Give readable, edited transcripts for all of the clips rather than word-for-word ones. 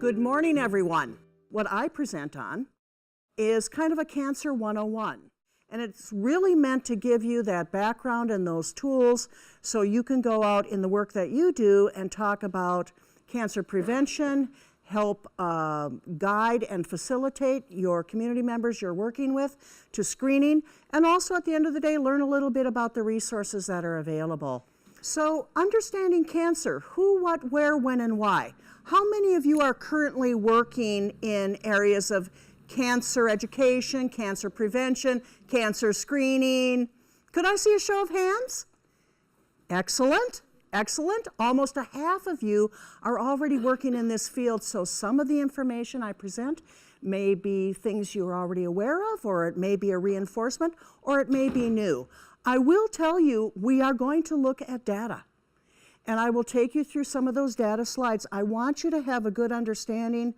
Good morning, everyone. What I present on is kind of a Cancer 101, and it's really meant to give you that background and those tools so you can go out in the work that you do and talk about cancer prevention, help guide and facilitate your community members you're working with to screening, and also at the end of the day, learn a little bit about the resources that are available. So understanding cancer, who, what, where, when, and why. How many of you are currently working in areas of cancer education, cancer prevention, cancer screening? Could I see a show of hands? Excellent, excellent. Almost a half of you are already working in this field, so some of the information I present may be things you're already aware of, or it may be a reinforcement, or it may be new. I will tell you, we are going to look at data, and I will take you through some of those data slides. I want you to have a good understanding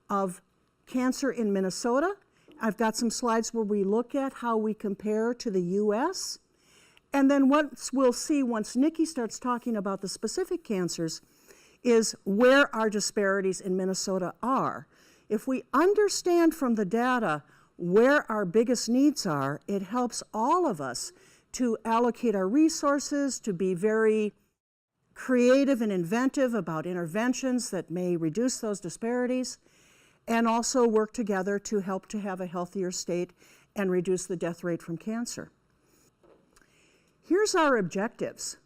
of cancer in Minnesota. I've got some slides where we look at how we compare to the US. And then what we'll see once Nikki starts talking about the specific cancers is where our disparities in Minnesota are. If we understand from the data where our biggest needs are, it helps all of us to allocate our resources, to be very creative and inventive about interventions that may reduce those disparities, and also work together to help to have a healthier state and reduce the death rate from cancer. Here's our objectives.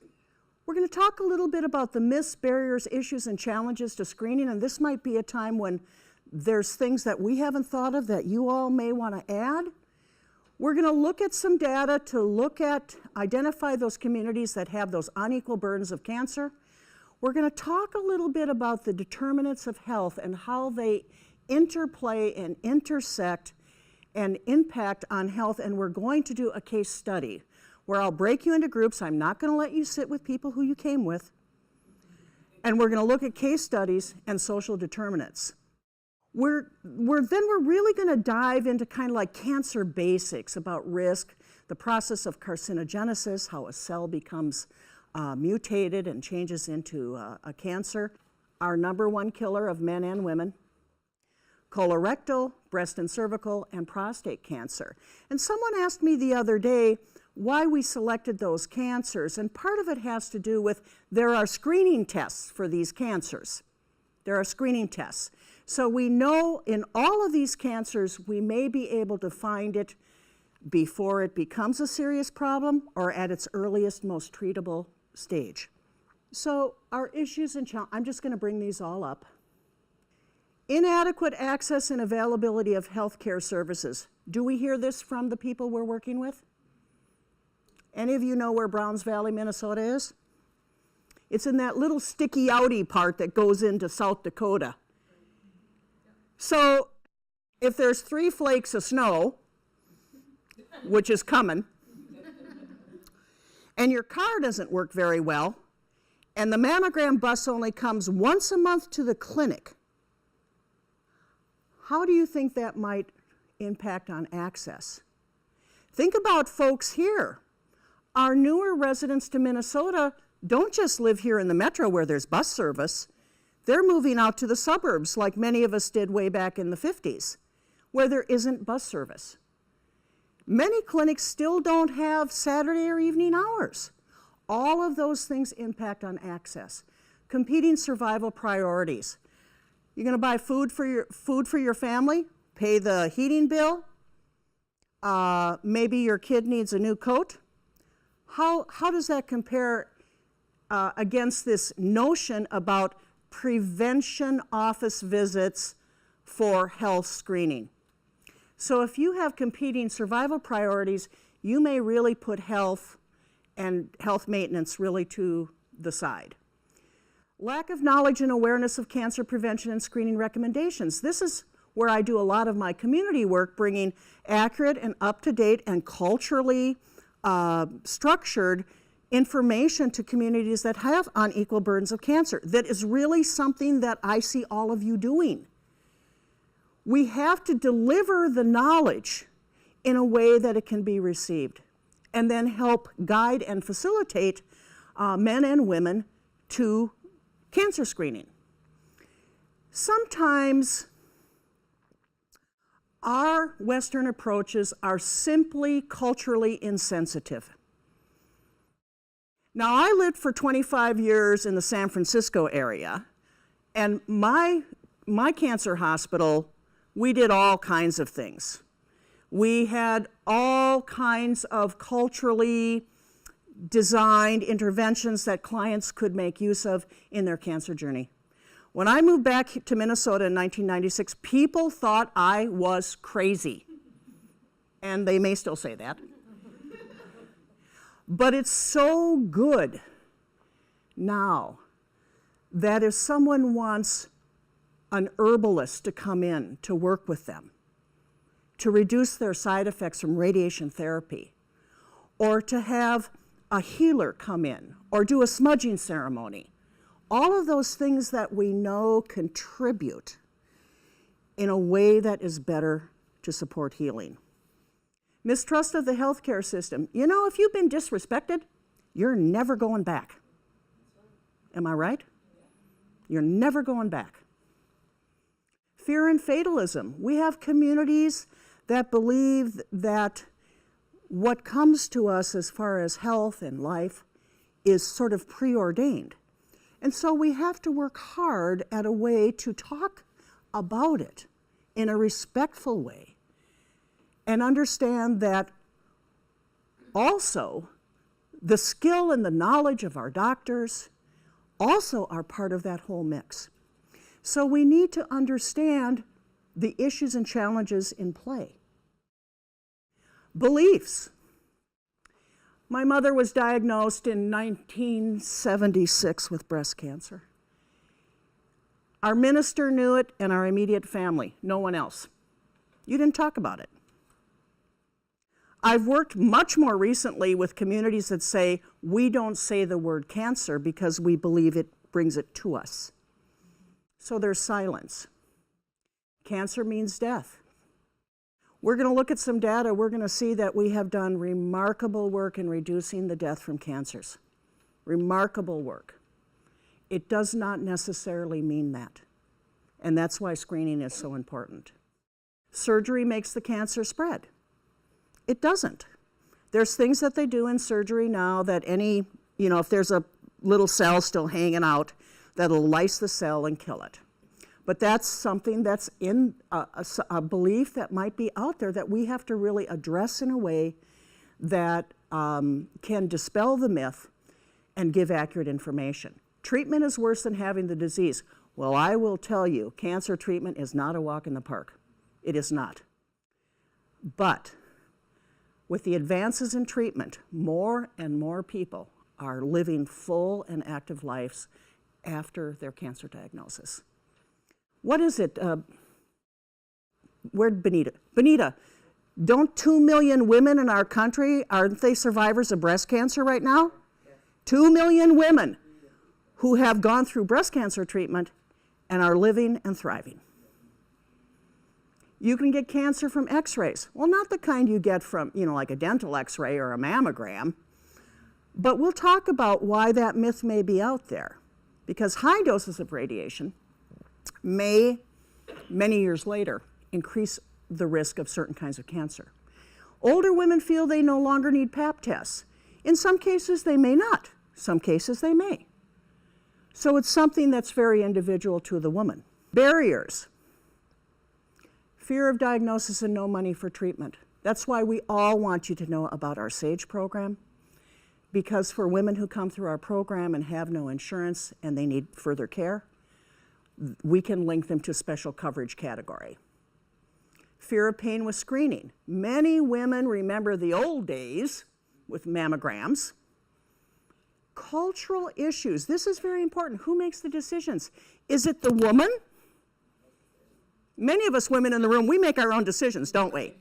We're going to talk a little bit about the myths, barriers, issues, and challenges to screening, and this might be a time when there's things that we haven't thought of that you all may want to add. We're going to look at some data to identify those communities that have those unequal burdens of cancer. We're going to talk a little bit about the determinants of health and how they interplay and intersect and impact on health, and we're going to do a case study where I'll break you into groups. I'm not going to let you sit with people who you came with, and we're going to look at case studies and social determinants. We're really going to dive into kind of like cancer basics about risk, the process of carcinogenesis, how a cell becomes mutated and changes into a cancer, our #1 killer of men and women, colorectal, breast and cervical, and prostate cancer. And someone asked me the other day why we selected those cancers, and part of it has to do with there are screening tests for these cancers. There are screening tests. So we know in all of these cancers, we may be able to find it before it becomes a serious problem or at its earliest, most treatable stage. So our issues and challenges, I'm just going to bring these all up. Inadequate access and availability of healthcare services. Do we hear this from the people we're working with? Any of you know where Browns Valley, Minnesota is? It's in that little sticky outy part that goes into South Dakota. So if there's 3 flakes of snow, which is coming, and your car doesn't work very well, and the mammogram bus only comes once a month to the clinic, how do you think that might impact on access? Think about folks here. Our newer residents to Minnesota don't just live here in the metro where there's bus service. They're moving out to the suburbs like many of us did way back in the 50s, where there isn't bus service. Many clinics still don't have Saturday or evening hours. All of those things impact on access. Competing survival priorities. You're going to buy food for your family, pay the heating bill. Maybe your kid needs a new coat. How does that compare against this notion about prevention office visits for health screening? So if you have competing survival priorities, you may really put health and health maintenance really to the side. Lack of knowledge and awareness of cancer prevention and screening recommendations. This is where I do a lot of my community work, bringing accurate and up-to-date and culturally structured information to communities that have unequal burdens of cancer. That is really something that I see all of you doing. We have to deliver the knowledge in a way that it can be received, and then help guide and facilitate men and women to cancer screening. Sometimes our Western approaches are simply culturally insensitive. Now, I lived for 25 years in the San Francisco area, and my cancer hospital, we did all kinds of things. We had all kinds of culturally designed interventions that clients could make use of in their cancer journey. When I moved back to Minnesota in 1996, people thought I was crazy. And they may still say that. But it's so good now that if someone wants an herbalist to come in to work with them, to reduce their side effects from radiation therapy, or to have a healer come in, or do a smudging ceremony, all of those things that we know contribute in a way that is better to support healing. Mistrust of the healthcare system. You know, if you've been disrespected, you're never going back. Am I right? You're never going back. Fear and fatalism. We have communities that believe that what comes to us as far as health and life is sort of preordained. And so we have to work hard at a way to talk about it in a respectful way and understand that also the skill and the knowledge of our doctors also are part of that whole mix. So we need to understand the issues and challenges in play. Beliefs. My mother was diagnosed in 1976 with breast cancer. Our minister knew it and our immediate family, no one else. You didn't talk about it. I've worked much more recently with communities that say, we don't say the word cancer because we believe it brings it to us. So there's silence. Cancer means death. We're going to look at some data. We're going to see that we have done remarkable work in reducing the death from cancers. Remarkable work. It does not necessarily mean that. And that's why screening is so important. Surgery makes the cancer spread. It doesn't. There's things that they do in surgery now that if there's a little cell still hanging out, that'll lyse the cell and kill it. But that's something that's in a belief that might be out there that we have to really address in a way that can dispel the myth and give accurate information. Treatment is worse than having the disease. Well, I will tell you, cancer treatment is not a walk in the park. It is not. But with the advances in treatment, more and more people are living full and active lives after their cancer diagnosis. What is it? Where'd Benita? Benita, don't 2 million women in our country, aren't they survivors of breast cancer right now? 2 million women who have gone through breast cancer treatment and are living and thriving. You can get cancer from x-rays. Well, not the kind you get from, like a dental x-ray or a mammogram, but we'll talk about why that myth may be out there. Because high doses of radiation may, many years later, increase the risk of certain kinds of cancer. Older women feel they no longer need Pap tests. In some cases, they may not. Some cases, they may. So it's something that's very individual to the woman. Barriers. Fear of diagnosis and no money for treatment. That's why we all want you to know about our SAGE program. Because for women who come through our program and have no insurance and they need further care, we can link them to special coverage category. Fear of pain with screening. Many women remember the old days with mammograms. Cultural issues. This is very important. Who makes the decisions? Is it the woman? Many of us women in the room, we make our own decisions, don't we?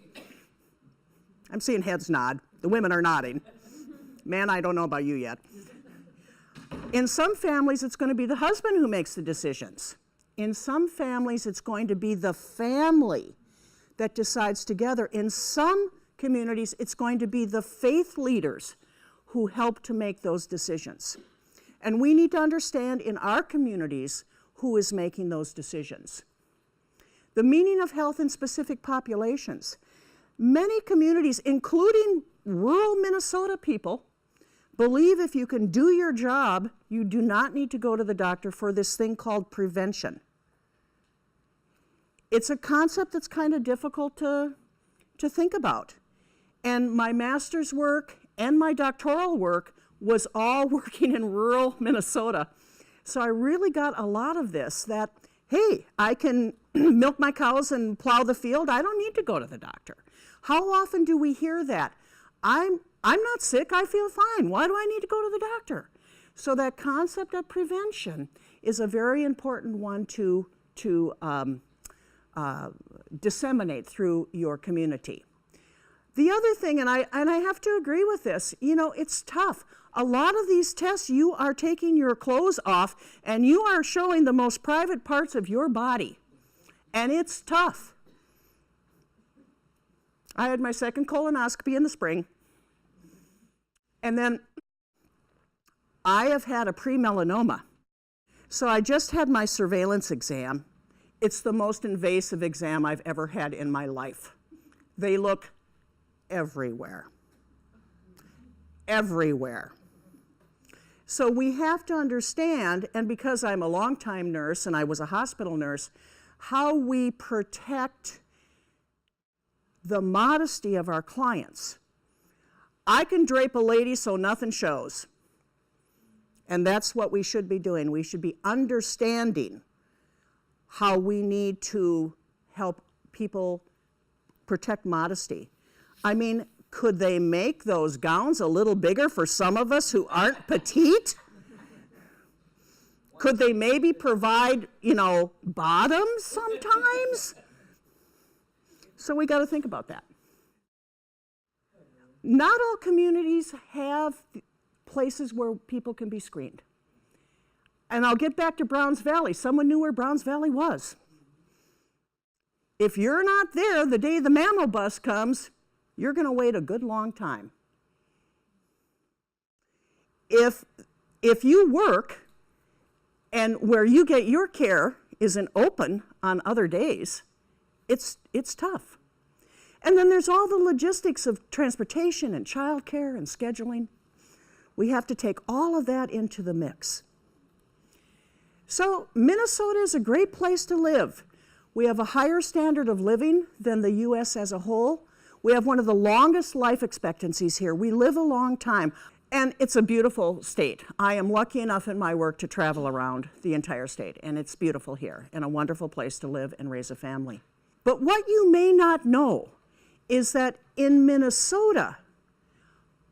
I'm seeing heads nod. The women are nodding. Man, I don't know about you yet. In some families, it's going to be the husband who makes the decisions. In some families, it's going to be the family that decides together. In some communities, it's going to be the faith leaders who help to make those decisions. And we need to understand in our communities who is making those decisions. The meaning of health in specific populations. Many communities, including rural Minnesota people, believe if you can do your job, you do not need to go to the doctor for this thing called prevention. It's a concept that's kind of difficult to think about. And my master's work and my doctoral work was all working in rural Minnesota. So I really got a lot of this, that, hey, I can milk my cows and plow the field. I don't need to go to the doctor. How often do we hear that? I'm not sick, I feel fine. Why do I need to go to the doctor? So that concept of prevention is a very important one to disseminate through your community. The other thing, and I have to agree with this, you know, it's tough. A lot of these tests, you are taking your clothes off and you are showing the most private parts of your body. And it's tough. I had my second colonoscopy in the spring. And then I have had a pre-melanoma. So I just had my surveillance exam. It's the most invasive exam I've ever had in my life. They look everywhere. Everywhere. So we have to understand, and because I'm a longtime nurse and I was a hospital nurse, how we protect the modesty of our clients. I can drape a lady so nothing shows. And that's what we should be doing. We should be understanding how we need to help people protect modesty. I mean, could they make those gowns a little bigger for some of us who aren't petite? Could they maybe provide, you know, bottoms sometimes? So we got to think about that. Not all communities have places where people can be screened. And I'll get back to Browns Valley. Someone knew where Browns Valley was. If you're not there the day the mammo bus comes, you're going to wait a good long time. If you work and where you get your care isn't open on other days, it's tough. And then there's all the logistics of transportation and childcare and scheduling. We have to take all of that into the mix. So Minnesota is a great place to live. We have a higher standard of living than the U.S. as a whole. We have one of the longest life expectancies here. We live a long time. And it's a beautiful state. I am lucky enough in my work to travel around the entire state, and it's beautiful here and a wonderful place to live and raise a family. But what you may not know is that in Minnesota,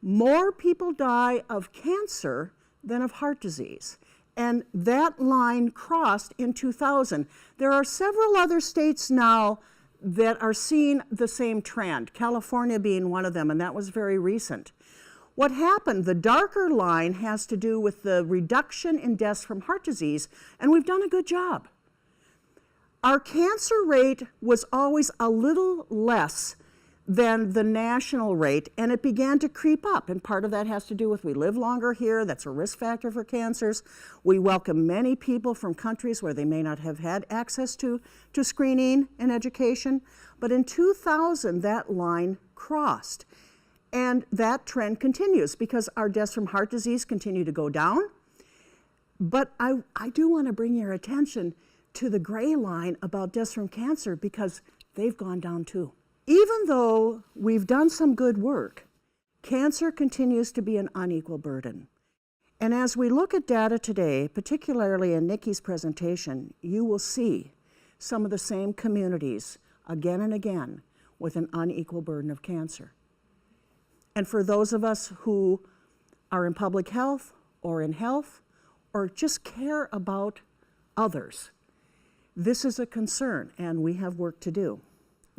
more people die of cancer than of heart disease. And that line crossed in 2000. There are several other states now that are seeing the same trend, California being one of them, and that was very recent. What happened, the darker line has to do with the reduction in deaths from heart disease, and we've done a good job. Our cancer rate was always a little less than the national rate, and it began to creep up, and part of that has to do with we live longer here. That's a risk factor for cancers. We welcome many people from countries where they may not have had access to screening and education, but in 2000 that line crossed, and that trend continues because our deaths from heart disease continue to go down. But I do want to bring your attention to the gray line about deaths from cancer because they've gone down too. Even though we've done some good work, cancer continues to be an unequal burden. And as we look at data today, particularly in Nikki's presentation, you will see some of the same communities again and again with an unequal burden of cancer. And for those of us who are in public health or in health or just care about others, this is a concern and we have work to do.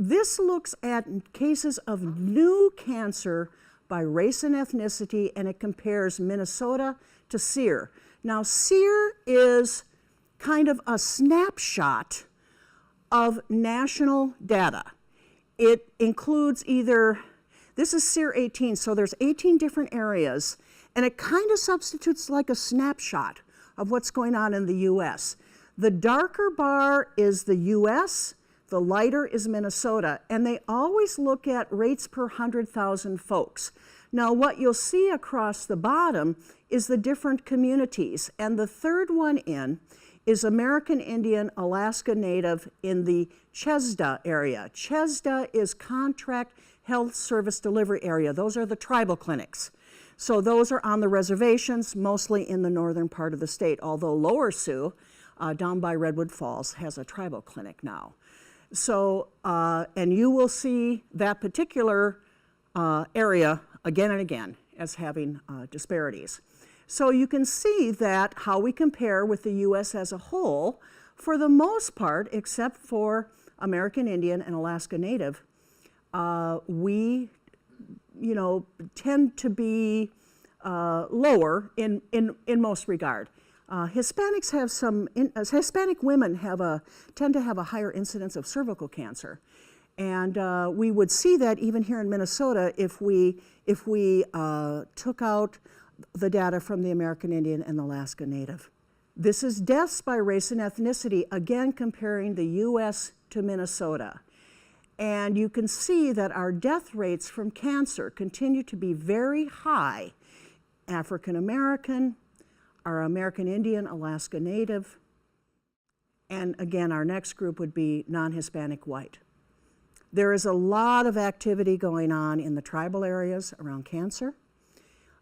This looks at cases of new cancer by race and ethnicity, and it compares Minnesota to SEER. Now, SEER is kind of a snapshot of national data. It includes this is SEER 18, so there's 18 different areas, and it kind of substitutes like a snapshot of what's going on in the U.S. The darker bar is the US, the lighter is Minnesota, and they always look at rates per 100,000 folks. Now, what you'll see across the bottom is the different communities, and the third one in is American Indian, Alaska Native in the CHESDA area. CHESDA is Contract Health Service Delivery Area. Those are the tribal clinics. So those are on the reservations, mostly in the northern part of the state, although Lower Sioux, down by Redwood Falls, has a tribal clinic now. So, and you will see that particular area again and again as having disparities. So you can see that how we compare with the US as a whole, for the most part, except for American Indian and Alaska Native, we, tend to be lower in most regard. Hispanics have Hispanic women tend to have a higher incidence of cervical cancer. And we would see that even here in Minnesota if we took out the data from the American Indian and Alaska Native. This is deaths by race and ethnicity, again comparing the US to Minnesota. And you can see that our death rates from cancer continue to be very high. African American, our American Indian, Alaska Native, and again, our next group would be non-Hispanic white. There is a lot of activity going on in the tribal areas around cancer.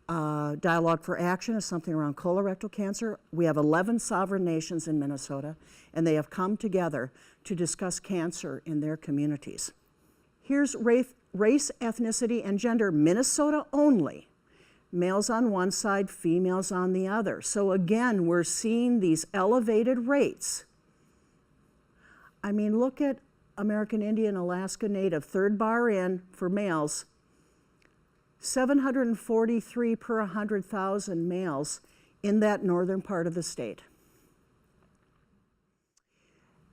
Dialogue for Action is something around colorectal cancer. We have 11 sovereign nations in Minnesota, and they have come together to discuss cancer in their communities. Here's race, ethnicity, and gender, Minnesota only. Males on one side, females on the other. So again, we're seeing these elevated rates. I mean, look at American Indian, Alaska Native, third bar in for males, 743 per 100,000 males in that northern part of the state.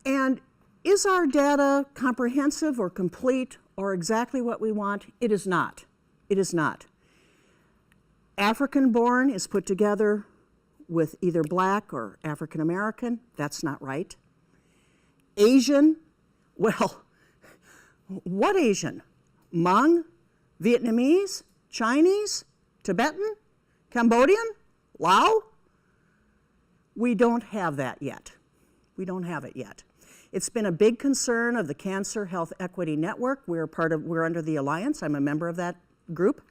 And is our data comprehensive or complete or exactly what we want? It is not. It is not. African born is put together with either Black or African American. That's not right. Asian, well, what Asian? Hmong, Vietnamese, Chinese, Tibetan, Cambodian, Lao? We don't have that yet. We don't have it yet. It's been a big concern of the Cancer Health Equity Network. We're under the Alliance. I'm a member of that group.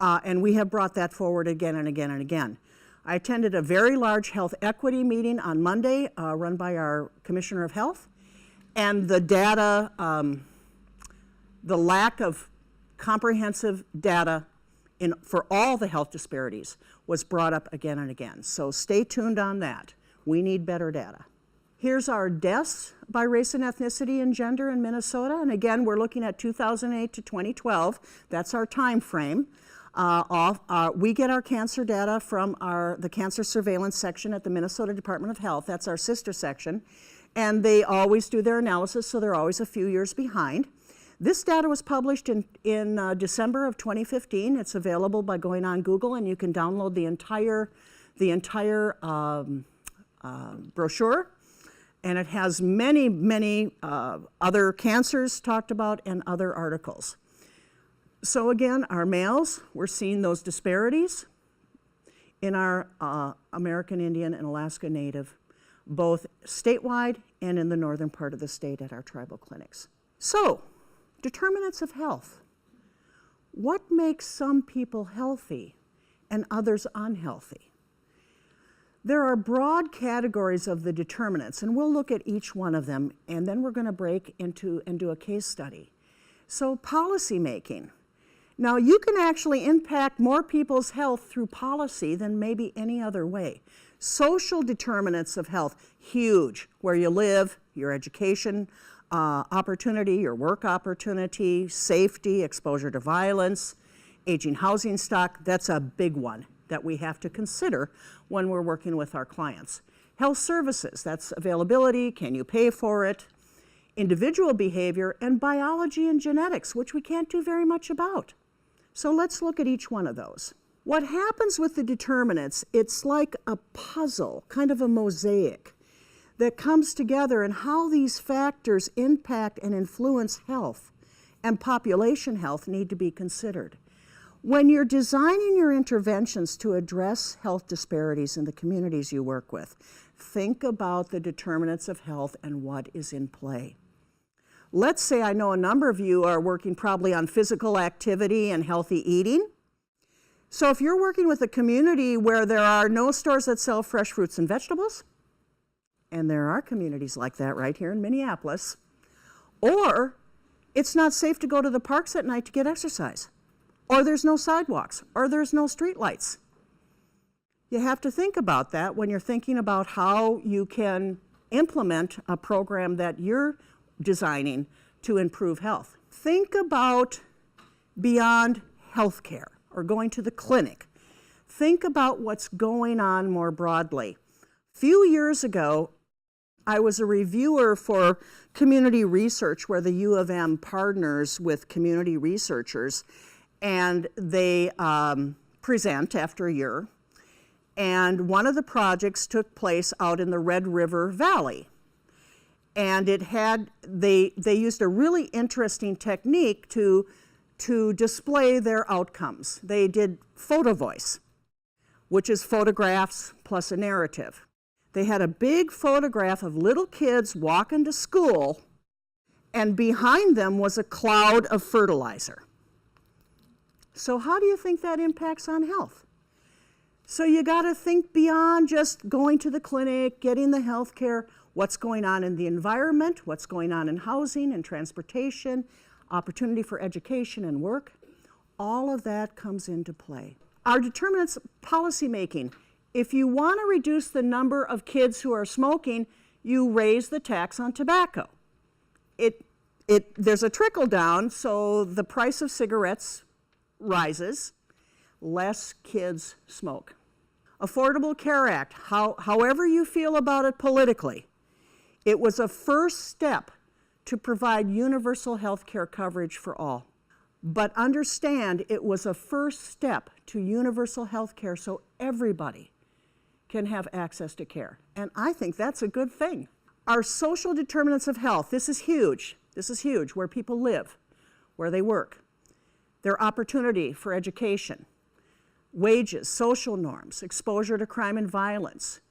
And we have brought that forward again and again and again. I attended a very large health equity meeting on Monday, run by our Commissioner of Health, and the data, the lack of comprehensive data for all the health disparities was brought up again and again. So stay tuned on that. We need better data. Here's our deaths by race and ethnicity and gender in Minnesota. And again, we're looking at 2008 to 2012. That's our time frame. We get our cancer data from the cancer surveillance section at the Minnesota Department of Health. That's our sister section. And they always do their analysis, so they're always a few years behind. This data was published in December of 2015. It's available by going on Google, and you can download the entire brochure. And it has many, many other cancers talked about and other articles. So again, our males, we're seeing those disparities in our American Indian and Alaska Native, both statewide and in the northern part of the state at our tribal clinics. So, determinants of health. What makes some people healthy and others unhealthy? There are broad categories of the determinants, and we'll look at each one of them, and then we're going to break into and do a case study. So, policy making. Now, you can actually impact more people's health through policy than maybe any other way. Social determinants of health, huge. Where you live, your education opportunity, your work opportunity, safety, exposure to violence, aging housing stock, that's a big one that we have to consider when we're working with our clients. Health services, that's availability, can you pay for it? Individual behavior, and biology and genetics, which we can't do very much about. So let's look at each one of those. What happens with the determinants, it's like a puzzle, kind of a mosaic. that comes together and how these factors impact and influence health and population health need to be considered. When you're designing your interventions to address health disparities in the communities you work with, think about the determinants of health and what is in play. Let's say I know a number of you are working probably on physical activity and healthy eating. So if you're working with a community where there are no stores that sell fresh fruits and vegetables, and there are communities like that right here in Minneapolis, or it's not safe to go to the parks at night to get exercise, or there's no sidewalks, or there's no streetlights. You have to think about that when you're thinking about how you can implement a program that you're designing to improve health. Think about beyond healthcare or going to the clinic. Think about what's going on more broadly. A few years ago, I was a reviewer for community research where the U of M partners with community researchers, and they present after a year. And one of the projects took place out in the Red River Valley. And they used a really interesting technique to display their outcomes. They did photo voice, which is photographs plus a narrative. They had a big photograph of little kids walking to school, and behind them was a cloud of fertilizer. So how do you think that impacts on health? So you got to think beyond just going to the clinic, getting the health care, what's going on in the environment, what's going on in housing and transportation, opportunity for education and work. All of that comes into play. Our determinants policymaking. If you want to reduce the number of kids who are smoking, you raise the tax on tobacco. There's a trickle down, so the price of cigarettes rises, less kids smoke. Affordable Care Act, however you feel about it politically, it was a first step to provide universal health care coverage for all. But understand, it was a first step to universal health care so everybody can have access to care. And I think that's a good thing. Our social determinants of health, this is huge. This is huge, where people live, where they work, their opportunity for education, wages, social norms, exposure to crime and violence,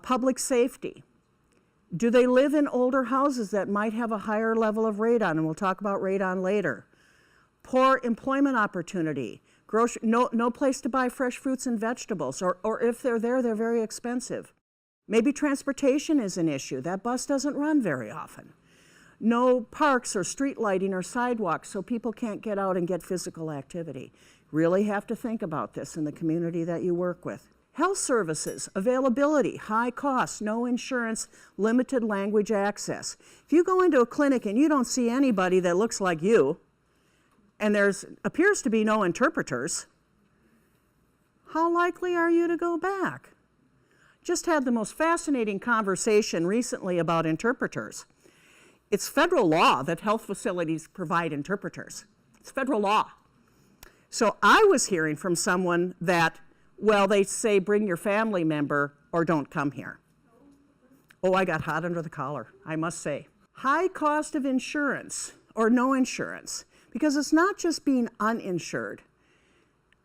public safety. Do they live in older houses that might have a higher level of radon? And we'll talk about radon later. Poor employment opportunity, no place to buy fresh fruits and vegetables, or if they're there, they're very expensive. Maybe transportation is an issue. That bus doesn't run very often. No parks or street lighting or sidewalks, so people can't get out and get physical activity. Really have to think about this in the community that you work with. Health services, availability, high costs, no insurance, limited language access. If you go into a clinic and you don't see anybody that looks like you, and there appears to be no interpreters, how likely are you to go back? Just had the most fascinating conversation recently about interpreters. It's federal law that health facilities provide interpreters. It's federal law. So I was hearing from someone that, well, they say bring your family member or don't come here. Oh, I got hot under the collar, I must say. High cost of insurance or no insurance, because it's not just being uninsured.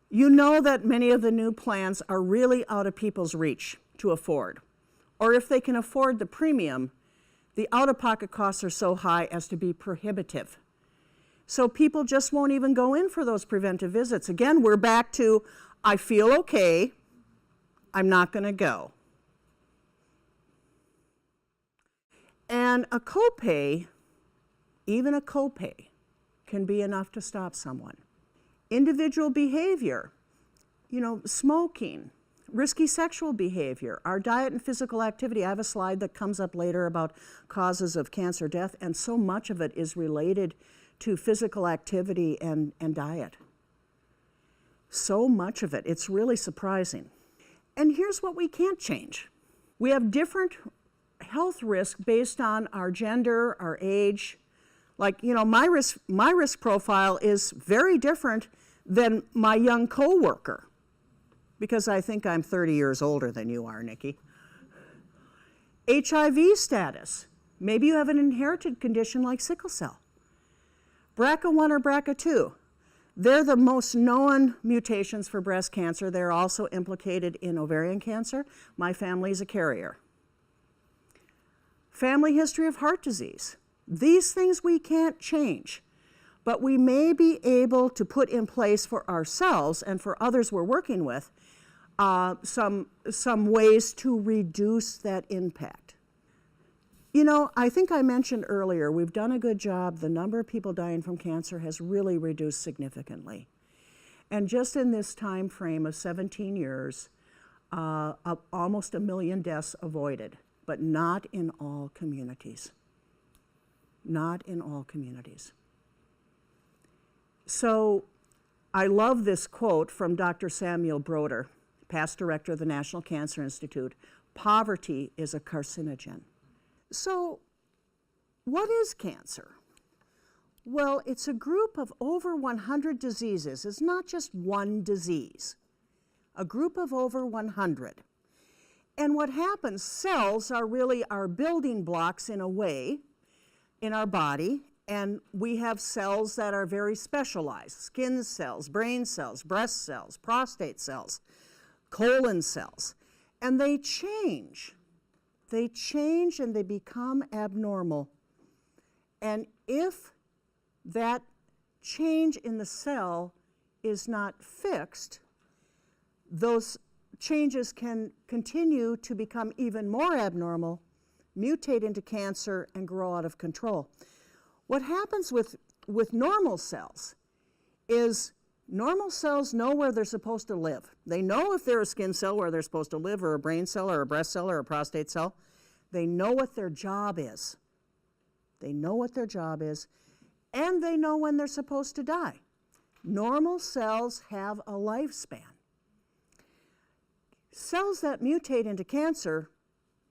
You know that many of the new plans are really out of people's reach to afford. Or if they can afford the premium, the out-of-pocket costs are so high as to be prohibitive. So people just won't even go in for those preventive visits. Again, we're back to, I feel okay, I'm not going to go. And a copay, even a copay, can be enough to stop someone. Individual behavior, smoking, risky sexual behavior, our diet and physical activity. I have a slide that comes up later about causes of cancer death, and so much of it is related to physical activity and diet. So much of it, it's really surprising. And here's what we can't change. We have different health risk based on our gender, our age. Like, my risk profile is very different than my young coworker, because I think I'm 30 years older than you are, Nikki. HIV status. Maybe you have an inherited condition like sickle cell. BRCA1 or BRCA2. They're the most known mutations for breast cancer. They're also implicated in ovarian cancer. My family is a carrier. Family history of heart disease. These things we can't change, but we may be able to put in place for ourselves and for others we're working with some ways to reduce that impact. You know, I think I mentioned earlier, we've done a good job. The number of people dying from cancer has really reduced significantly. And just in this time frame of 17 years, almost 1 million deaths avoided, but not in all communities. Not in all communities. So I love this quote from Dr. Samuel Broder, past director of the National Cancer Institute. Poverty is a carcinogen. So what is cancer? Well, it's a group of over 100 diseases. It's not just one disease. A group of over 100. And what happens, cells are really our building blocks in a way in our body, and we have cells that are very specialized. Skin cells, brain cells, breast cells, prostate cells, colon cells. And they change. They change and they become abnormal. And if that change in the cell is not fixed, those changes can continue to become even more abnormal, mutate into cancer, and grow out of control. What happens with normal cells is normal cells know where they're supposed to live. They know if they're a skin cell where they're supposed to live, or a brain cell, or a breast cell, or a prostate cell. They know what their job is. They know what their job is, and they know when they're supposed to die. Normal cells have a lifespan. Cells that mutate into cancer,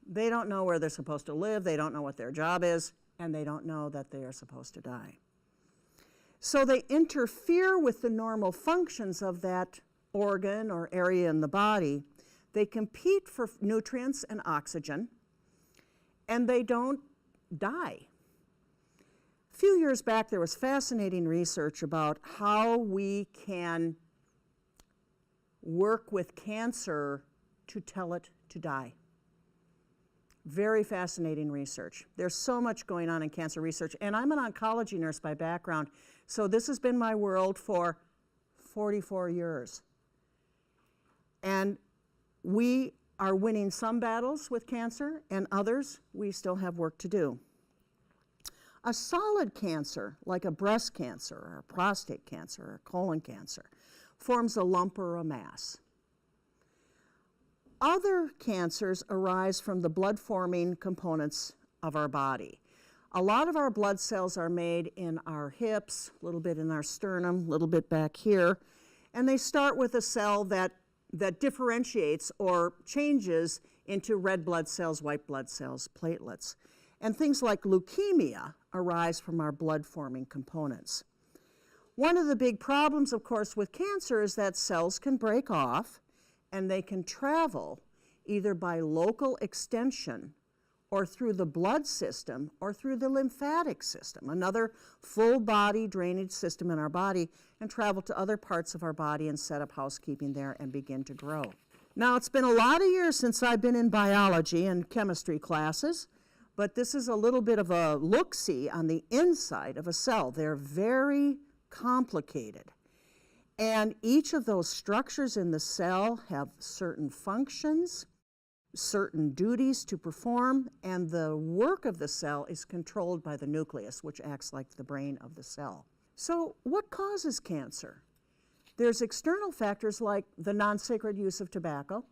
they don't know where they're supposed to live, they don't know what their job is, and they don't know that they are supposed to die. So they interfere with the normal functions of that organ or area in the body. They compete for nutrients and oxygen, and they don't die. A few years back, there was fascinating research about how we can work with cancer to tell it to die. Very fascinating research. There's so much going on in cancer research, and I'm an oncology nurse by background, so this has been my world for 44 years. And we are winning some battles with cancer, and others we still have work to do. A solid cancer, like a breast cancer, or a prostate cancer, or a colon cancer, forms a lump or a mass. Other cancers arise from the blood-forming components of our body. A lot of our blood cells are made in our hips, a little bit in our sternum, a little bit back here, and they start with a cell that differentiates or changes into red blood cells, white blood cells, platelets. And things like leukemia arise from our blood-forming components. One of the big problems, of course, with cancer is that cells can break off and they can travel either by local extension or through the blood system or through the lymphatic system, another full body drainage system in our body, and travel to other parts of our body and set up housekeeping there and begin to grow. Now, it's been a lot of years since I've been in biology and chemistry classes, but this is a little bit of a look-see on the inside of a cell. They're very complicated. And each of those structures in the cell have certain functions, certain duties to perform, and the work of the cell is controlled by the nucleus, which acts like the brain of the cell. So what causes cancer? There's external factors like the non-sacred use of tobacco,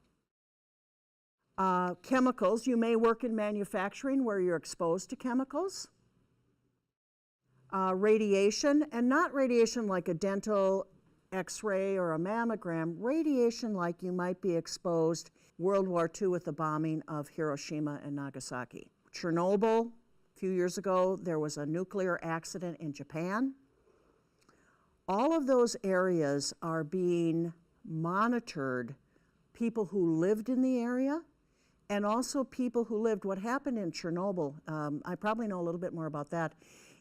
chemicals. You may work in manufacturing where you're exposed to chemicals, radiation, and not radiation like a dental X-ray or a mammogram, radiation like you might be exposed World War II with the bombing of Hiroshima and Nagasaki. Chernobyl, a few years ago, there was a nuclear accident in Japan. All of those areas are being monitored, people who lived in the area and also people who lived. What happened in Chernobyl, I probably know a little bit more about that,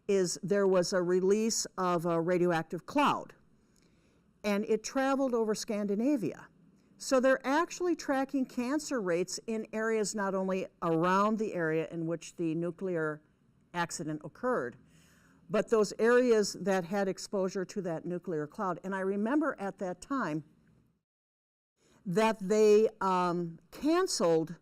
is there was a release of a radioactive cloud, and it traveled over Scandinavia. So they're actually tracking cancer rates in areas not only around the area in which the nuclear accident occurred, but those areas that had exposure to that nuclear cloud. And I remember at that time that they canceled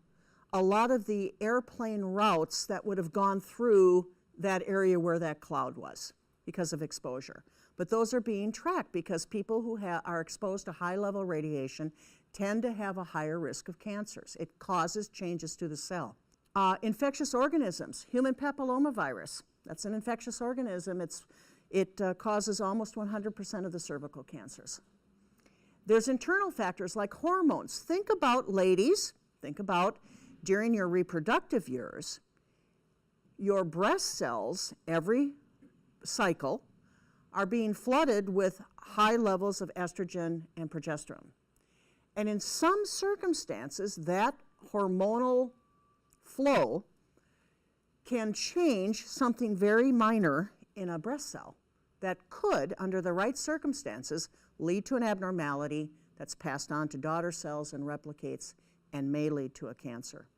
a lot of the airplane routes that would have gone through that area where that cloud was because of exposure. But those are being tracked because people who are exposed to high-level radiation tend to have a higher risk of cancers. It causes changes to the cell. Infectious organisms, human papillomavirus, that's an infectious organism. It causes almost 100% of the cervical cancers. There's internal factors like hormones. Think about, ladies, think about during your reproductive years, your breast cells every cycle are being flooded with high levels of estrogen and progesterone. And in some circumstances, that hormonal flow can change something very minor in a breast cell that could, under the right circumstances, lead to an abnormality that's passed on to daughter cells and replicates and may lead to a cancer.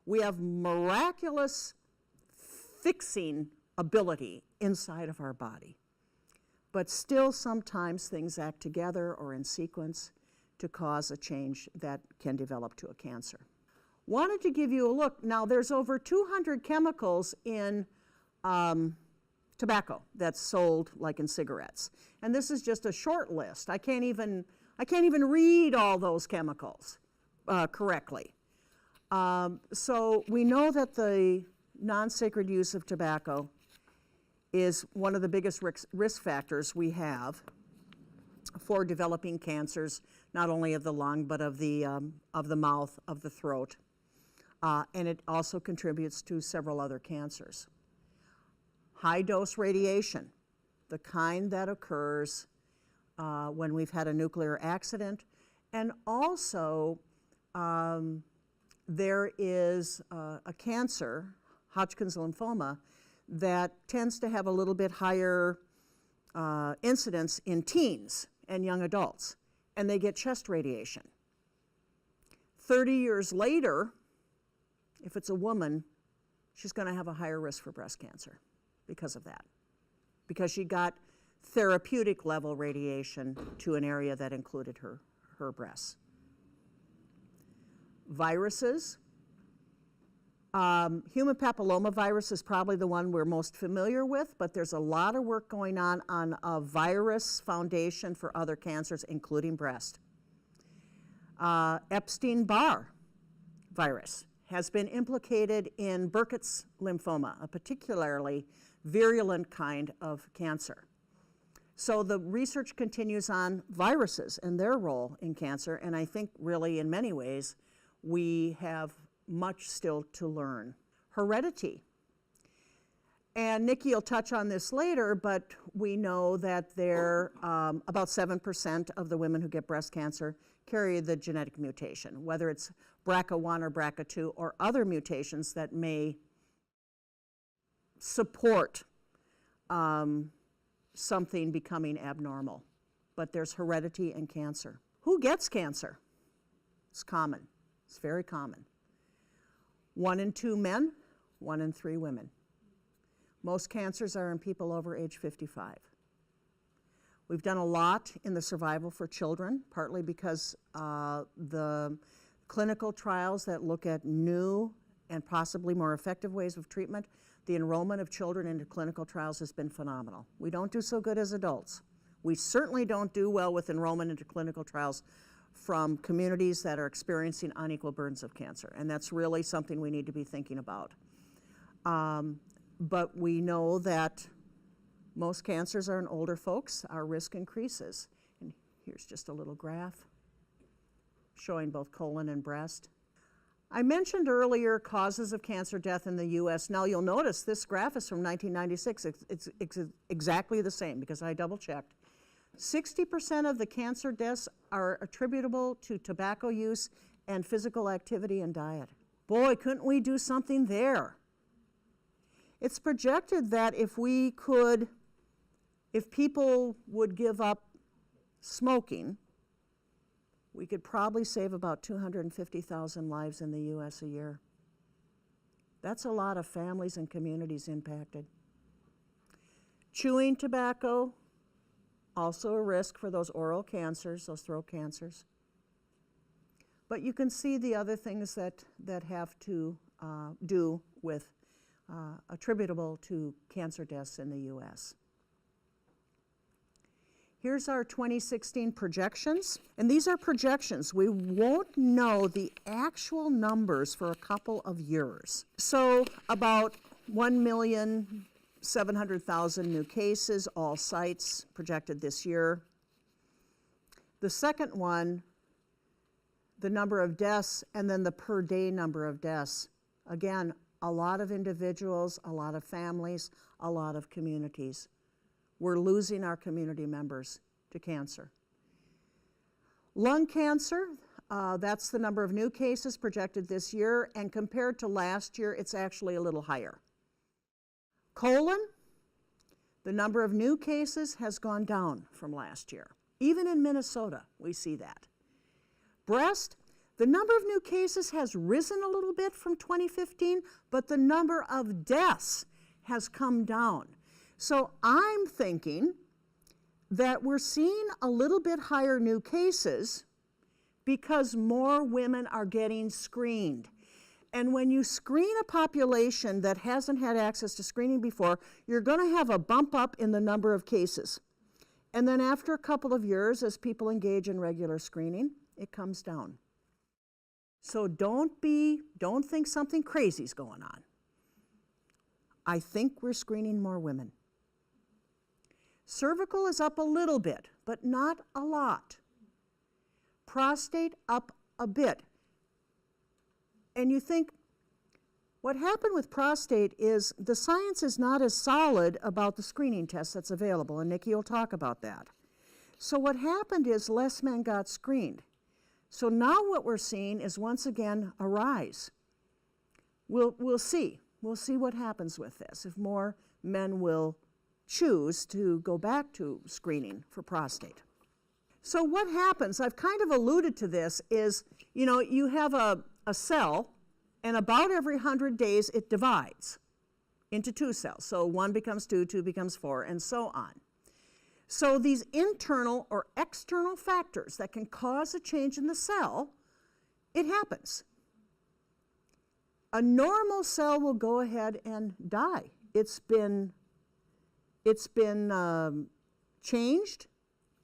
We have miraculous fixing ability inside of our body, but still sometimes things act together or in sequence to cause a change that can develop to a cancer. Wanted to give you a look. Now there's over 200 chemicals in tobacco that's sold like in cigarettes. And this is just a short list. I can't even read all those chemicals correctly. So we know that the non-sacred use of tobacco is one of the biggest risk factors we have for developing cancers, not only of the lung, but of the mouth, of the throat. And it also contributes to several other cancers. High-dose radiation, the kind that occurs when we've had a nuclear accident. And also, there is a cancer, Hodgkin's lymphoma, that tends to have a little bit higher incidence in teens and young adults, and they get chest radiation. 30 years later, if it's a woman, she's going to have a higher risk for breast cancer because of that, because she got therapeutic level radiation to an area that included her breasts. Viruses. Human papillomavirus is probably the one we're most familiar with, but there's a lot of work going on a virus foundation for other cancers, including breast. Epstein-Barr virus has been implicated in Burkitt's lymphoma, a particularly virulent kind of cancer. So the research continues on viruses and their role in cancer, and I think really in many ways we have much still to learn. Heredity. And Nikki will touch on this later, but we know that about 7% of the women who get breast cancer carry the genetic mutation, whether it's BRCA1 or BRCA2 or other mutations that may support something becoming abnormal. But there's heredity and cancer. Who gets cancer? It's common. It's very common. 1 in 2 men, 1 in 3 women. Most cancers are in people over age 55. We've done a lot in the survival for children, partly because the clinical trials that look at new and possibly more effective ways of treatment, the enrollment of children into clinical trials has been phenomenal. We don't do so good as adults. We certainly don't do well with enrollment into clinical trials from communities that are experiencing unequal burdens of cancer, and that's really something we need to be thinking about. But we know that most cancers are in older folks. Our risk increases. And here's just a little graph showing both colon and breast. I mentioned earlier causes of cancer death in the U.S. Now you'll notice this graph is from 1996. It's exactly the same because I double-checked. 60% of the cancer deaths are attributable to tobacco use and physical activity and diet. Boy, couldn't we do something there? It's projected that if people would give up smoking, we could probably save about 250,000 lives in the U.S. a year. That's a lot of families and communities impacted. Chewing tobacco, also a risk for those oral cancers, those throat cancers. But you can see the other things that have to do with attributable to cancer deaths in the U.S. Here's our 2016 projections, and these are projections. We won't know the actual numbers for a couple of years. So about 1,700,000 new cases, all sites projected this year. The second one, the number of deaths, and then the per day number of deaths. Again, a lot of individuals, a lot of families, a lot of communities. We're losing our community members to cancer. Lung cancer, that's the number of new cases projected this year, and compared to last year, it's actually a little higher. Colon, the number of new cases has gone down from last year. Even in Minnesota, we see that. Breast, the number of new cases has risen a little bit from 2015, but the number of deaths has come down. So I'm thinking that we're seeing a little bit higher new cases because more women are getting screened. And when you screen a population that hasn't had access to screening before, you're going to have a bump up in the number of cases. And then after a couple of years, as people engage in regular screening, it comes down. So don't think something crazy's going on. I think we're screening more women. Cervical is up a little bit, but not a lot. Prostate up a bit. And you think, what happened with prostate is the science is not as solid about the screening test that's available, and Nikki will talk about that. So what happened is less men got screened. So now what we're seeing is once again a rise. We'll see. We'll see what happens with this, if more men will choose to go back to screening for prostate. So what happens, I've kind of alluded to this, is, you have a cell, and about every 100 days it divides into two cells. So 1 becomes 2, 2 becomes 4, and so on. So these internal or external factors that can cause a change in the cell, it happens. A normal cell will go ahead and die. It's been changed.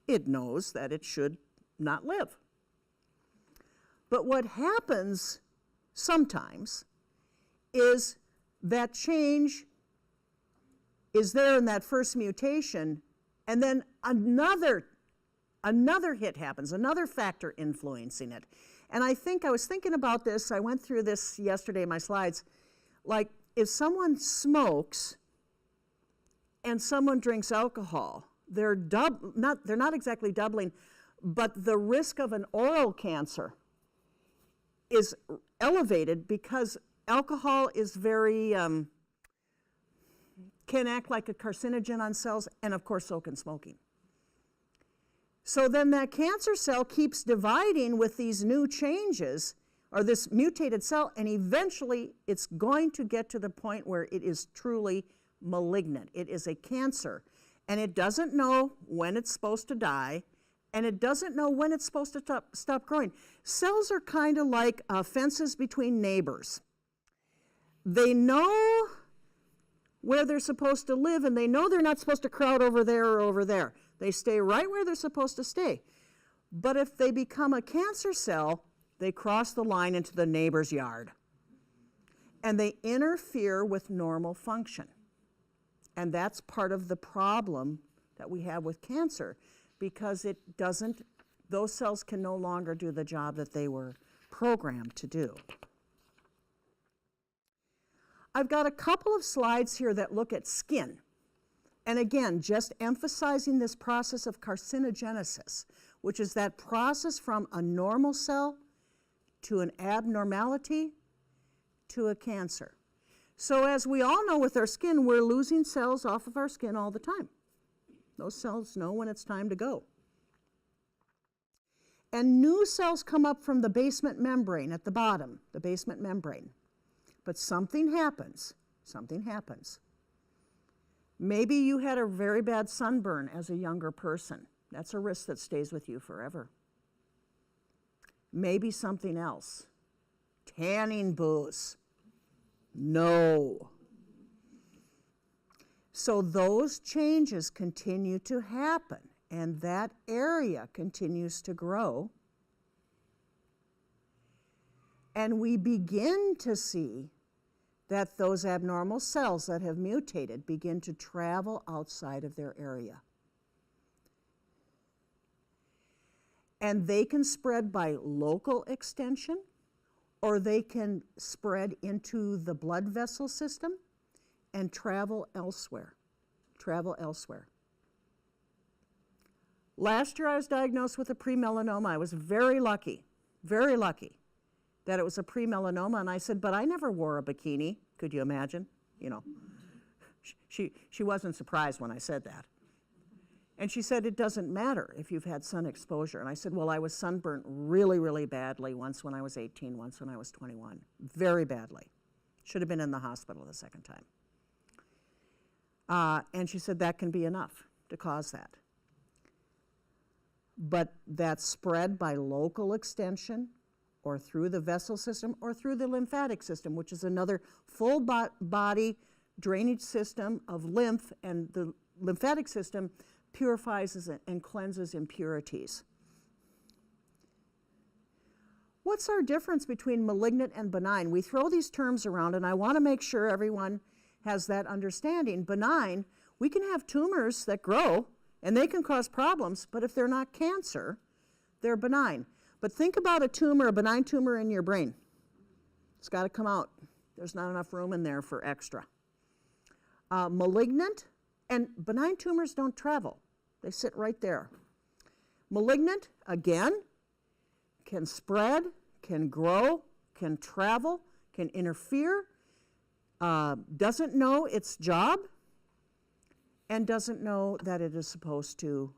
It knows that it should not live. But what happens sometimes is that change is there in that first mutation, and then another hit happens, another factor influencing it. And I was thinking about this, I went through this yesterday in my slides, like if someone smokes and someone drinks alcohol, they're not exactly doubling, but the risk of an oral cancer is elevated because alcohol is very, can act like a carcinogen on cells, and of course so can smoking. So then that cancer cell keeps dividing with these new changes, or this mutated cell, and eventually it's going to get to the point where it is truly malignant. It is a cancer, and it doesn't know when it's supposed to die, and it doesn't know when it's supposed to stop growing. Cells are kind of like fences between neighbors. They know where they're supposed to live, and they know they're not supposed to crowd over there or over there. They stay right where they're supposed to stay. But if they become a cancer cell, they cross the line into the neighbor's yard. And they interfere with normal function. And that's part of the problem that we have with cancer, because those cells can no longer do the job that they were programmed to do. I've got a couple of slides here that look at skin. And again, just emphasizing this process of carcinogenesis, which is that process from a normal cell to an abnormality to a cancer. So as we all know with our skin, we're losing cells off of our skin all the time. Those cells know when it's time to go. And new cells come up from the basement membrane at the bottom, the basement membrane. But something happens. Something happens. Maybe you had a very bad sunburn as a younger person. That's a risk that stays with you forever. Maybe something else. Tanning booths. No. So those changes continue to happen, and that area continues to grow. And we begin to see that those abnormal cells that have mutated begin to travel outside of their area. And they can spread by local extension, or they can spread into the blood vessel system and travel elsewhere. Last year I was diagnosed with a pre-melanoma. I was very lucky that it was a pre-melanoma, and I said, but I never wore a bikini. Could you imagine? You know, she wasn't surprised when I said that. And she said, it doesn't matter if you've had sun exposure. And I said, well, I was sunburnt really, really badly, once when I was 18, once when I was 21. Very badly. Should have been in the hospital the second time. And she said, that can be enough to cause that. But that's spread by local extension, or through the vessel system, or through the lymphatic system, which is another full body drainage system of lymph, and the lymphatic system purifies and cleanses impurities. What's our difference between malignant and benign? We throw these terms around, and I want to make sure everyone has that understanding. Benign, we can have tumors that grow, and they can cause problems, but if they're not cancer, they're benign. But think about a tumor, a benign tumor in your brain. It's got to come out. There's not enough room in there for extra. Malignant, and benign tumors don't travel. They sit right there. Malignant, again, can spread, can grow, can travel, can interfere, doesn't know its job, and doesn't know that it is supposed to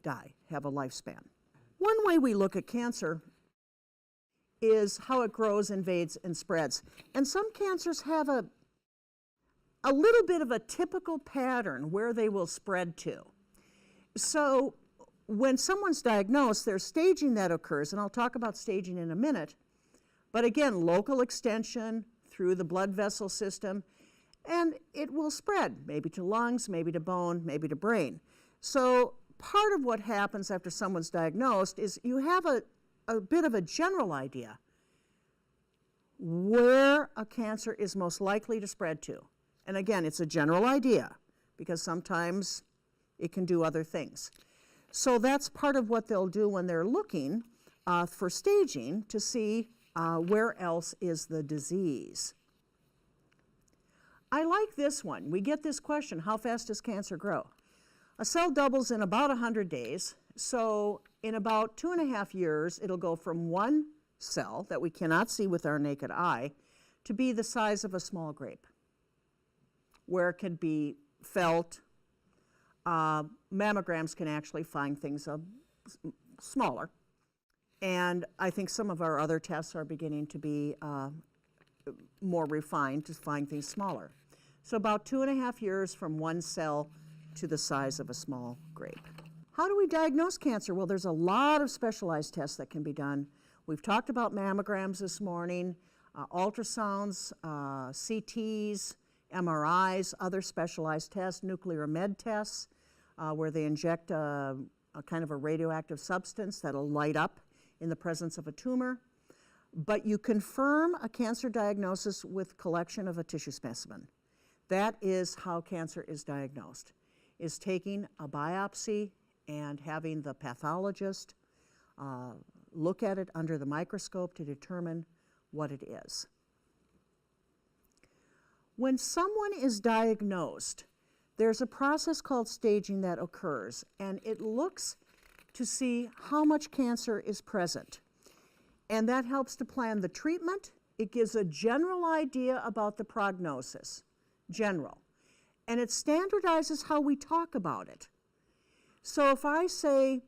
die, have a lifespan. One way we look at cancer is how it grows, invades, and spreads. And some cancers have a little bit of a typical pattern where they will spread to. So when someone's diagnosed, there's staging that occurs, and I'll talk about staging in a minute. But again, local extension through the blood vessel system, and it will spread, maybe to lungs, maybe to bone, maybe to brain. So part of what happens after someone's diagnosed is you have a bit of a general idea where a cancer is most likely to spread to. And again, it's a general idea, because sometimes it can do other things. So that's part of what they'll do when they're looking for staging, to see where else is the disease. I like this one. We get this question, how fast does cancer grow? A cell doubles in about 100 days, so in about 2.5 years, it'll go from one cell that we cannot see with our naked eye to be the size of a small grape, where it can be felt. Mammograms can actually find things smaller, and I think some of our other tests are beginning to be more refined to find things smaller. So about 2.5 years from one cell to the size of a small grape. How do we diagnose cancer? Well, there's a lot of specialized tests that can be done. We've talked about mammograms this morning, ultrasounds, CTs, MRIs, other specialized tests, nuclear med tests, where they inject a kind of a radioactive substance that'll light up in the presence of a tumor. But you confirm a cancer diagnosis with collection of a tissue specimen. That is how cancer is diagnosed, is taking a biopsy and having the pathologist look at it under the microscope to determine what it is. When someone is diagnosed, there's a process called staging that occurs, and it looks to see how much cancer is present. And that helps to plan the treatment It gives a general idea about the prognosis, general. And it standardizes how we talk about it. So if I say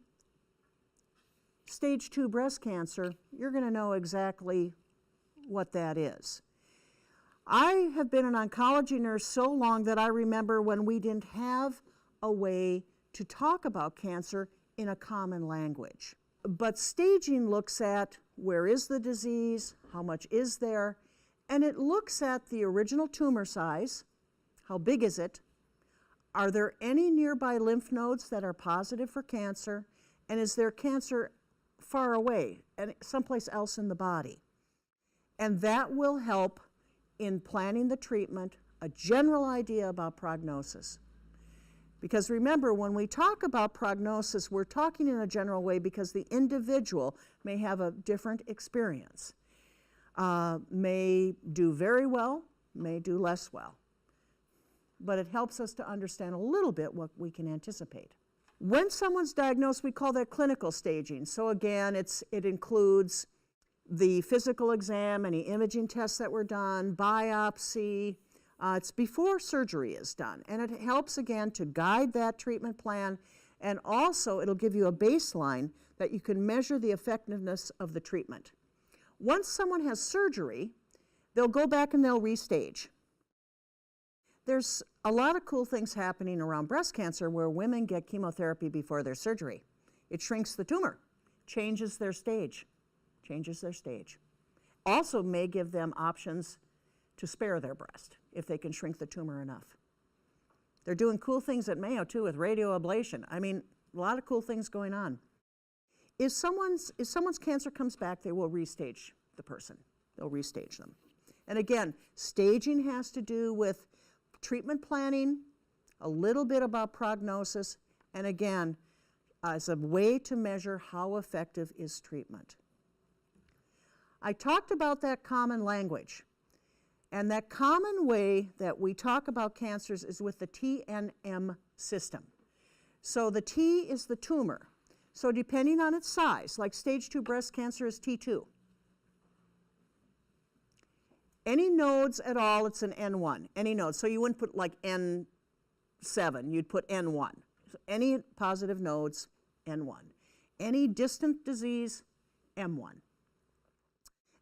stage 2 breast cancer, you're going to know exactly what that is. I have been an oncology nurse so long that I remember when we didn't have a way to talk about cancer in a common language. But staging looks at where is the disease, how much is there, and it looks at the original tumor size, how big is it, are there any nearby lymph nodes that are positive for cancer, and is there cancer far away and someplace else in the body? And that will help in planning the treatment, a general idea about prognosis. Because remember, when we talk about prognosis, we're talking in a general way because the individual may have a different experience, may do very well, may do less well. But it helps us to understand a little bit what we can anticipate. When someone's diagnosed, we call that clinical staging. So again, it includes the physical exam, any imaging tests that were done, biopsy. It's before surgery is done. And it helps, again, to guide that treatment plan. And also, it'll give you a baseline that you can measure the effectiveness of the treatment. Once someone has surgery, they'll go back and they'll restage. There's a lot of cool things happening around breast cancer where women get chemotherapy before their surgery. It shrinks the tumor, changes their stage. Also may give them options to spare their breast if they can shrink the tumor enough. They're doing cool things at Mayo too with radioablation. I mean, a lot of cool things going on. If someone's cancer comes back, they will restage the person. They'll restage them. And again, staging has to do with treatment planning, a little bit about prognosis, and again, as a way to measure how effective is treatment. I talked about that common language. And that common way that we talk about cancers is with the TNM system. So the T is the tumor. So depending on its size, like stage 2 breast cancer is T2. Any nodes at all, it's an N1, any node. So you wouldn't put like N7, you'd put N1. So any positive nodes, N1. Any distant disease, M1.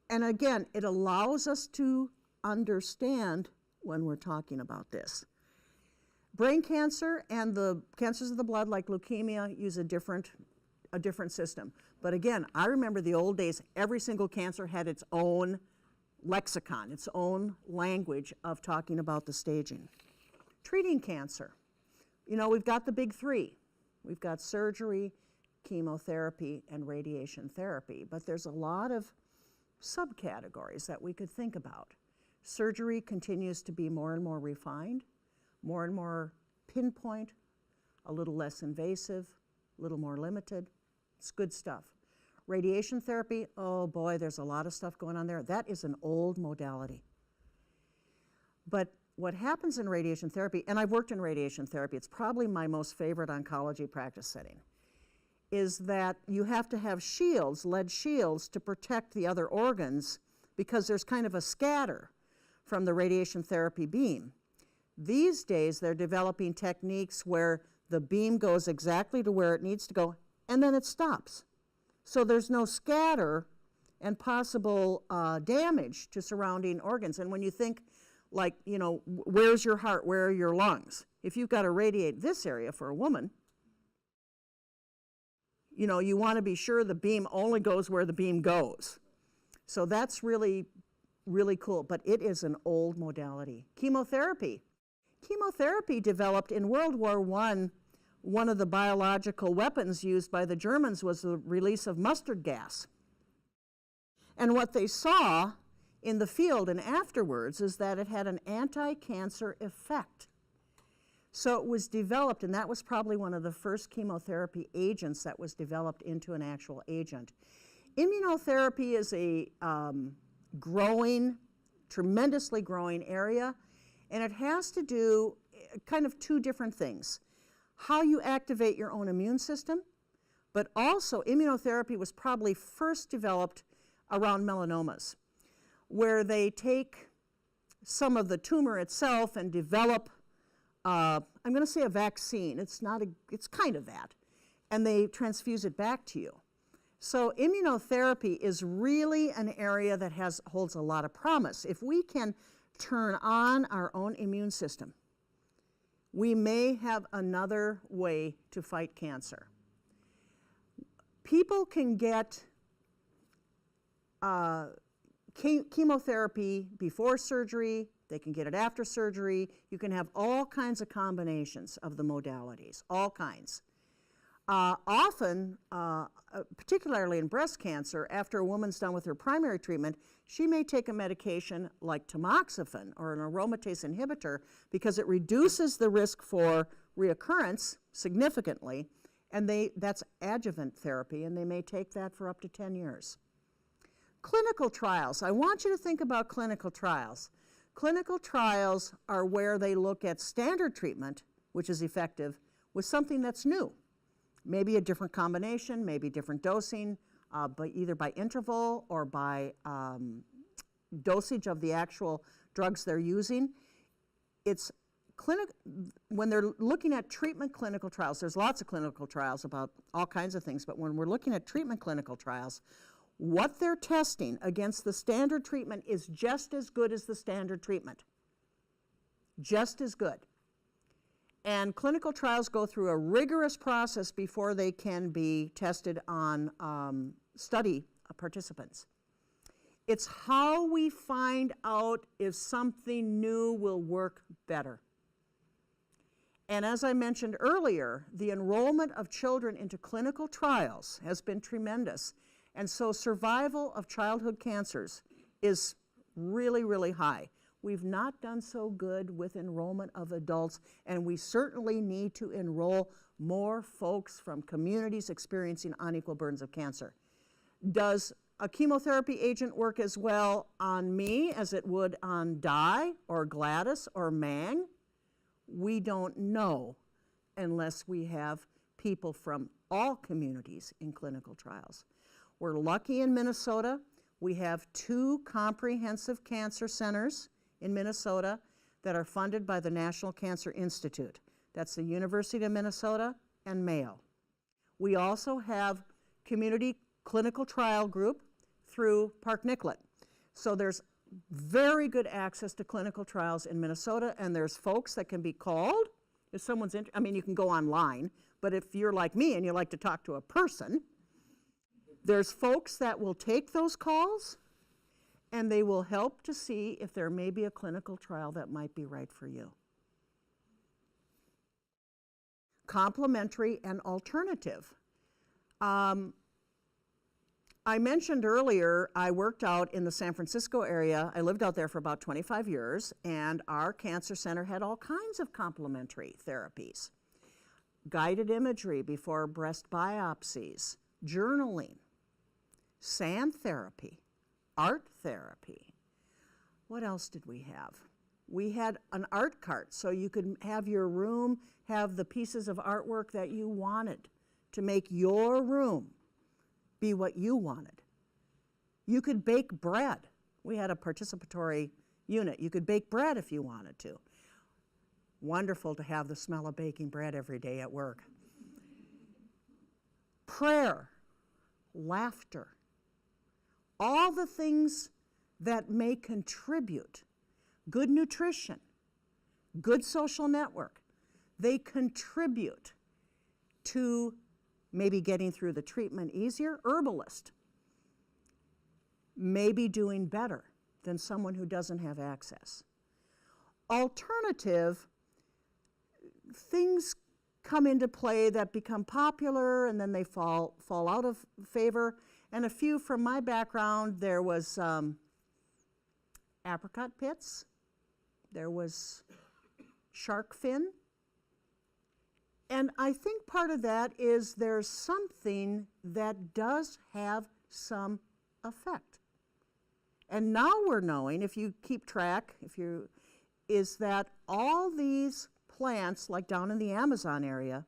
And again, it allows us to understand when we're talking about this. Brain cancer and the cancers of the blood like leukemia use a different system. But again, I remember the old days, every single cancer had its own lexicon, its own language of talking about the staging. Treating cancer. You know, we've got the big three. We've got surgery, chemotherapy, and radiation therapy. But there's a lot of subcategories that we could think about. Surgery continues to be more and more refined, more and more pinpoint, a little less invasive, a little more limited. It's good stuff. Radiation therapy, oh boy, there's a lot of stuff going on there. That is an old modality. But what happens in radiation therapy, and I've worked in radiation therapy, it's probably my most favorite oncology practice setting, is that you have to have shields, lead shields, to protect the other organs because there's kind of a scatter from the radiation therapy beam. These days, they're developing techniques where the beam goes exactly to where it needs to go, and then it stops. So there's no scatter and possible damage to surrounding organs. And when you think, like, you know, where's your heart, where are your lungs? If you've got to radiate this area for a woman, you know, you want to be sure the beam only goes where the beam goes. So that's really, really cool, but it is an old modality. Chemotherapy. Chemotherapy developed in World War I. One of the biological weapons used by the Germans was the release of mustard gas. And what they saw in the field and afterwards is that it had an anti-cancer effect. So it was developed, and that was probably one of the first chemotherapy agents that was developed into an actual agent. Immunotherapy is a growing, tremendously growing area, and it has to do kind of two different things. How you activate your own immune system, but also immunotherapy was probably first developed around melanomas. where they take some of the tumor itself and develop, I'm going to say a vaccine. It's kind of that. And they transfuse it back to you. So immunotherapy is really an area that holds a lot of promise. If we can turn on our own immune system, we may have another way to fight cancer. People can get chemotherapy before surgery, they can get it after surgery. You can have all kinds of combinations of the modalities, all kinds. Often, particularly in breast cancer, after a woman's done with her primary treatment, she may take a medication like tamoxifen or an aromatase inhibitor because it reduces the risk for reoccurrence significantly, and that's adjuvant therapy, and they may take that for up to 10 years. Clinical trials. I want you to think about clinical trials. Clinical trials are where they look at standard treatment, which is effective, with something that's new. Maybe a different combination, maybe different dosing, but either by interval or by dosage of the actual drugs they're using. When they're looking at treatment clinical trials, there's lots of clinical trials about all kinds of things, but when we're looking at treatment clinical trials, what they're testing against the standard treatment is just as good as the standard treatment. Just as good. And clinical trials go through a rigorous process before they can be tested on study participants. It's how we find out if something new will work better. And as I mentioned earlier, the enrollment of children into clinical trials has been tremendous. And so survival of childhood cancers is really, really high. We've not done so good with enrollment of adults, and we certainly need to enroll more folks from communities experiencing unequal burdens of cancer. Does a chemotherapy agent work as well on me as it would on Di or Gladys or Mang? We don't know unless we have people from all communities in clinical trials. We're lucky in Minnesota. We have 2 comprehensive cancer centers in Minnesota that are funded by the National Cancer Institute. That's the University of Minnesota and Mayo. We also have community clinical trial group through Park Nicollet. So there's very good access to clinical trials in Minnesota, and there's folks that can be called if someone's I mean, you can go online, but if you're like me and you like to talk to a person, there's folks that will take those calls and they will help to see if there may be a clinical trial that might be right for you. Complementary and alternative. I mentioned earlier I worked out in the San Francisco area. I lived out there for about 25 years, and our cancer center had all kinds of complementary therapies. Guided imagery before breast biopsies, journaling, sand therapy, art therapy. What else did we have? We had an art cart, so you could have your room have the pieces of artwork that you wanted to make your room be what you wanted. You could bake bread. We had a participatory unit. You could bake bread if you wanted to. Wonderful to have the smell of baking bread every day at work. Prayer, laughter, all the things that may contribute. Good nutrition, good social network, they contribute to maybe getting through the treatment easier. Herbalist, maybe doing better than someone who doesn't have access. Alternative, things come into play that become popular and then they fall out of favor. And a few from my background, there was apricot pits, there was shark fin. And I think part of that is there's something that does have some effect. And now we're knowing, if you keep track, is that all these plants, like down in the Amazon area,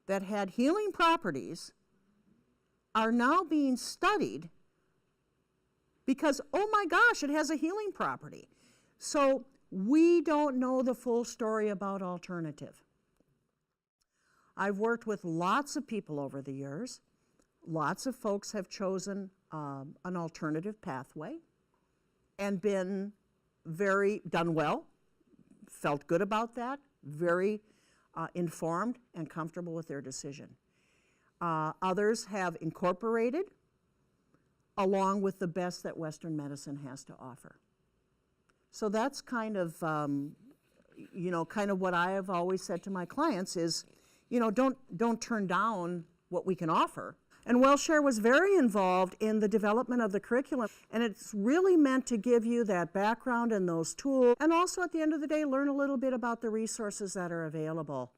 that had healing properties are now being studied because, oh my gosh, it has a healing property. So we don't know the full story about alternative. I've worked with lots of people over the years. Lots of folks have chosen an alternative pathway and been done well, felt good about that, very informed and comfortable with their decision. Others have incorporated along with the best that Western medicine has to offer. So that's kind of, kind of what I have always said to my clients is, don't turn down what we can offer. And WellShare was very involved in the development of the curriculum, and it's really meant to give you that background and those tools, and also at the end of the day, learn a little bit about the resources that are available.